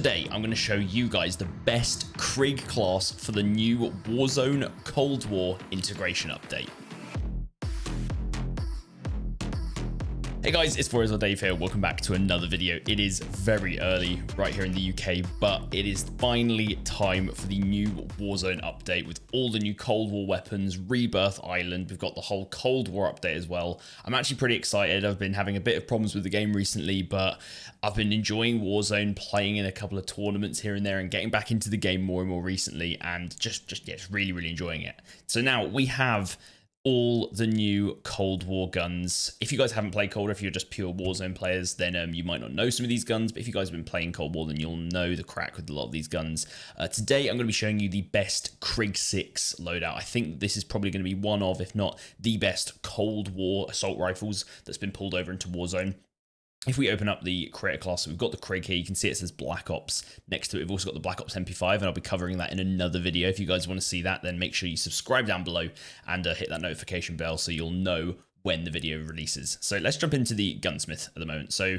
Today, I'm going to show you guys the best Krig class for the new Warzone Cold War integration update. Hey guys, it's Warzone Dave here. Welcome back to another video. It is very early right here in the UK, but it is finally time for the new Warzone update with all the new Cold War weapons, Rebirth Island. We've got the whole Cold War update as well. I'm actually pretty excited. I've been having a bit of problems with the game recently, but I've been enjoying Warzone, playing in a couple of tournaments here and there and getting back into the game more and more recently, and just really enjoying it. So now we have all the new Cold War guns. If you guys haven't played Cold War, if you're just pure Warzone players, then you might not know some of these guns, but if you guys have been playing Cold War, then you'll know the crack with a lot of these guns. Today, I'm going to be showing you the best Krig 6 loadout. I think this is probably going to be one of, if not the best Cold War assault rifles that's been pulled over into Warzone. If we open up the creator class, so we've got the Krig here. You can see it says Black Ops next to it. We've also got the Black Ops MP5, and I'll be covering that in another video. If you guys want to see that, then make sure you subscribe down below and hit that notification bell so you'll know when the video releases. So let's jump into the Gunsmith at the moment. So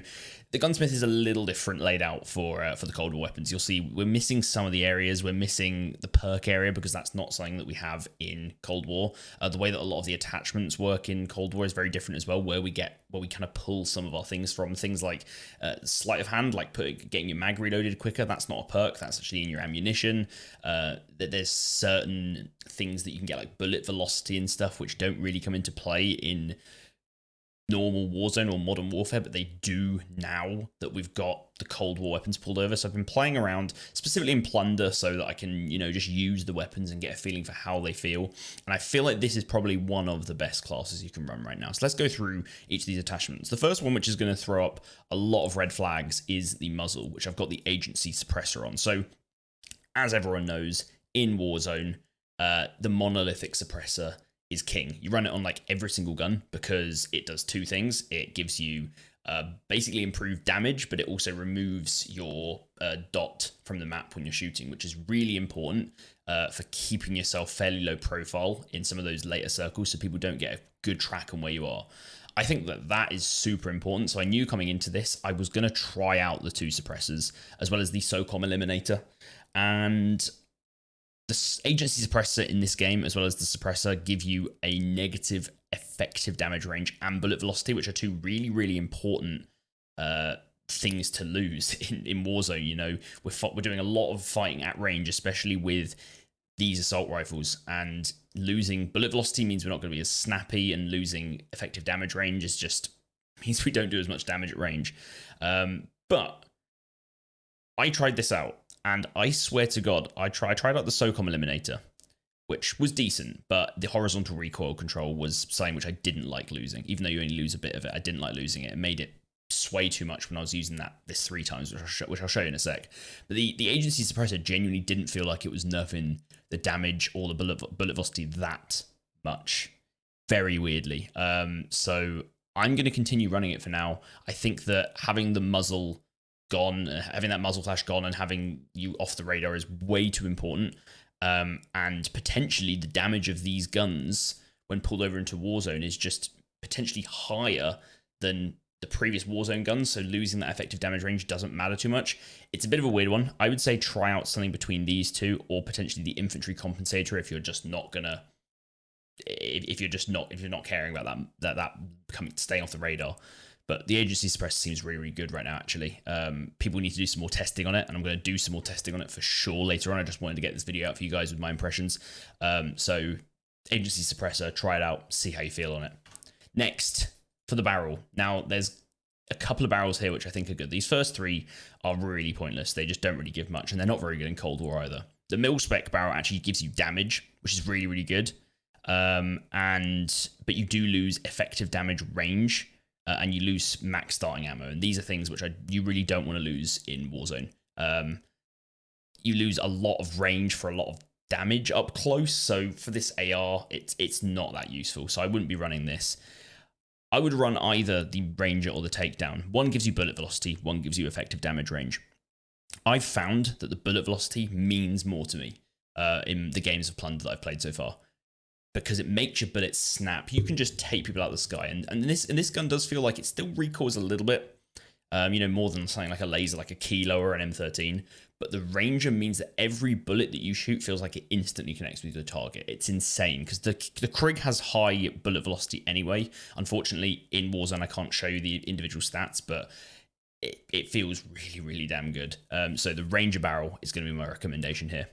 the Gunsmith is a little different laid out for the Cold War weapons. You'll see we're missing some of the areas. We're missing the perk area because that's not something that we have in Cold War. The way that a lot of the attachments work in Cold War is very different as well, where we kind of pull some of our things from. Things like sleight of hand, like getting your mag reloaded quicker. That's not a perk. That's actually in your ammunition. There's certain things that you can get, like bullet velocity and stuff, which don't really come into play in normal Warzone or Modern Warfare, but they do now that we've got the Cold War weapons pulled over. So I've been playing around specifically in Plunder so that I can, just use the weapons and get a feeling for how they feel. And I feel like this is probably one of the best classes you can run right now. So let's go through each of these attachments. The first one, which is going to throw up a lot of red flags, is the Muzzle, which I've got the agency suppressor on. So as everyone knows, in Warzone, the monolithic suppressor is king. You run it on like every single gun because it does two things. It gives you basically improved damage, but it also removes your dot from the map when you're shooting, which is really important for keeping yourself fairly low profile in some of those later circles so people don't get a good track on where you are. I think that is super important. So I knew coming into this, I was going to try out the two suppressors as well as the SOCOM eliminator. And the agency suppressor in this game, as well as the suppressor, give you a negative effective damage range and bullet velocity, which are two really important things to lose in Warzone. We're doing a lot of fighting at range, especially with these assault rifles, and losing bullet velocity means we're not going to be as snappy, and losing effective damage range is just means we don't do as much damage at range. But I tried this out. And I swear to God, I tried out the SOCOM eliminator, which was decent, but the horizontal recoil control was something which I didn't like losing. Even though you only lose a bit of it, I didn't like losing it. It made it sway too much when I was using this 3 times, which I'll show you in a sec. But the agency suppressor genuinely didn't feel like it was nerfing the damage or the bullet velocity that much, very weirdly. So I'm going to continue running it for now. I think that having the muzzle gone, having that muzzle flash gone and having you off the radar is way too important. And potentially the damage of these guns when pulled over into Warzone is just potentially higher than the previous Warzone guns. So losing that effective damage range doesn't matter too much. It's a bit of a weird one. I would say try out something between these two, or potentially the infantry compensator if you're just not gonna, if you're not caring about that staying off the radar. But the agency suppressor seems really good right now, actually. People need to do some more testing on it, and I'm going to do some more testing on it for sure later on. I just wanted to get this video out for you guys with my impressions. So agency suppressor, try it out, see how you feel on it. Next, for the barrel. Now, there's a couple of barrels here which I think are good. These first 3 are really pointless. They just don't really give much, and they're not very good in Cold War either. The mil-spec barrel actually gives you damage, which is really good. But you do lose effective damage range, and you lose max starting ammo. And these are things which you really don't want to lose in Warzone. You lose a lot of range for a lot of damage up close. So for this AR, it's not that useful. So I wouldn't be running this. I would run either the Ranger or the Takedown. One gives you bullet velocity, one gives you effective damage range. I've found that the bullet velocity means more to me in the games of Plunder that I've played so far, because it makes your bullets snap. You can just take people out of the sky. And this gun does feel like it still recoils a little bit, you know, more than something like a laser, like a Kilo or an M13. But the Ranger means that every bullet that you shoot feels like it instantly connects with the target. It's insane because the Krig has high bullet velocity anyway. Unfortunately, in Warzone, I can't show you the individual stats, but it feels really, really damn good. So the Ranger barrel is going to be my recommendation here.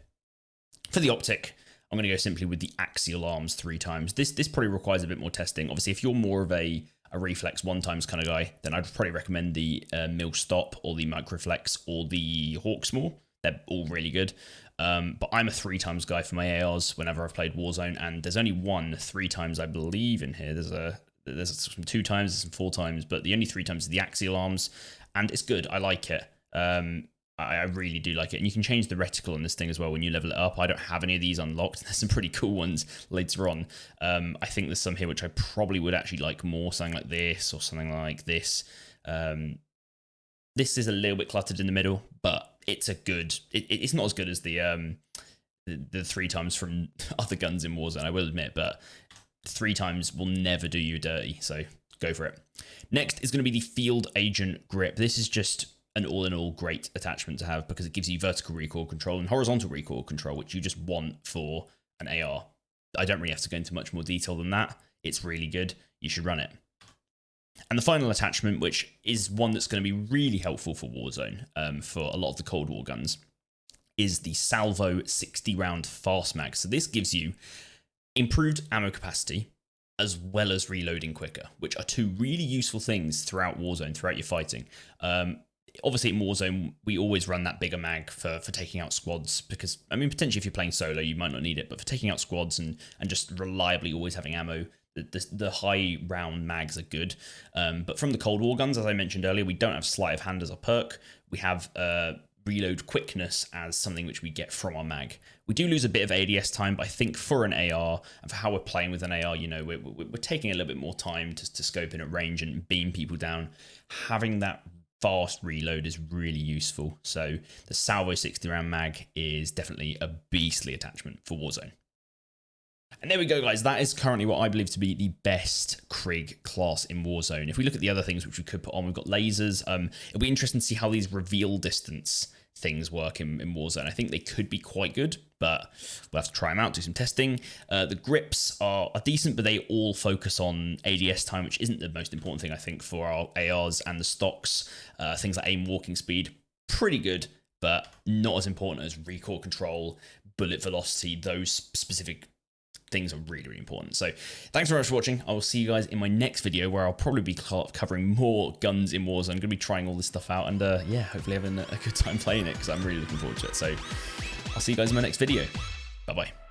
For the Optic, I'm going to go simply with the axial arms 3 times. This probably requires a bit more testing. Obviously, if you're more of a reflex 1 times kind of guy, then I'd probably recommend the Mill Stop or the Microflex or the Hawksmoor. They're all really good. But I'm a 3 times guy for my ARs whenever I've played Warzone, and there's only 3 times I believe in here. There's some 2 times, there's some 4 times, but the only 3 times is the axial arms, and it's good. I like it. I really do like it. And you can change the reticle on this thing as well when you level it up. I don't have any of these unlocked. There's some pretty cool ones later on. I think there's some here which I probably would actually like more, something like this or something like this. This is a little bit cluttered in the middle, but it's a good... It's not as good as the 3 times from other guns in Warzone, I will admit, but 3 times will never do you dirty, so go for it. Next is going to be the Field Agent Grip. This is just an all-in-all great attachment to have because it gives you vertical recoil control and horizontal recoil control, which you just want for an AR. I don't really have to go into much more detail than that. It's really good. You should run it. And the final attachment, which is one that's going to be really helpful for Warzone, for a lot of the Cold War guns, is the Salvo 60-round fast mag. So this gives you improved ammo capacity as well as reloading quicker, which are 2 really useful things throughout Warzone, throughout your fighting. Obviously in Warzone, we always run that bigger mag for taking out squads because, I mean, potentially if you're playing solo, you might not need it, but for taking out squads and just reliably always having ammo, the high round mags are good. But from the Cold War guns, as I mentioned earlier, we don't have sleight of hand as a perk. We have reload quickness as something which we get from our mag. We do lose a bit of ADS time, but I think for an AR and for how we're playing with an AR, you know, we're taking a little bit more time to scope in at range and beam people down. Having that fast reload is really useful. So the Salvo 60 round mag is definitely a beastly attachment for Warzone. And there we go, guys. That is currently what I believe to be the best Krig class in Warzone. If we look at the other things which we could put on, we've got lasers. It'll be interesting to see how these reveal distance things work in Warzone. I think they could be quite good, but we'll have to try them out, do some testing. The grips are decent, but they all focus on ADS time, which isn't the most important thing, I think, for our ARs and the stocks. Things like aim walking speed, pretty good, but not as important as recoil control, bullet velocity. Those specific things are really, really important. So thanks very much for watching. I will see you guys in my next video where I'll probably be covering more guns in Warzone. I'm going to be trying all this stuff out and yeah, hopefully having a good time playing it because I'm really looking forward to it. So I'll see you guys in my next video. Bye-bye.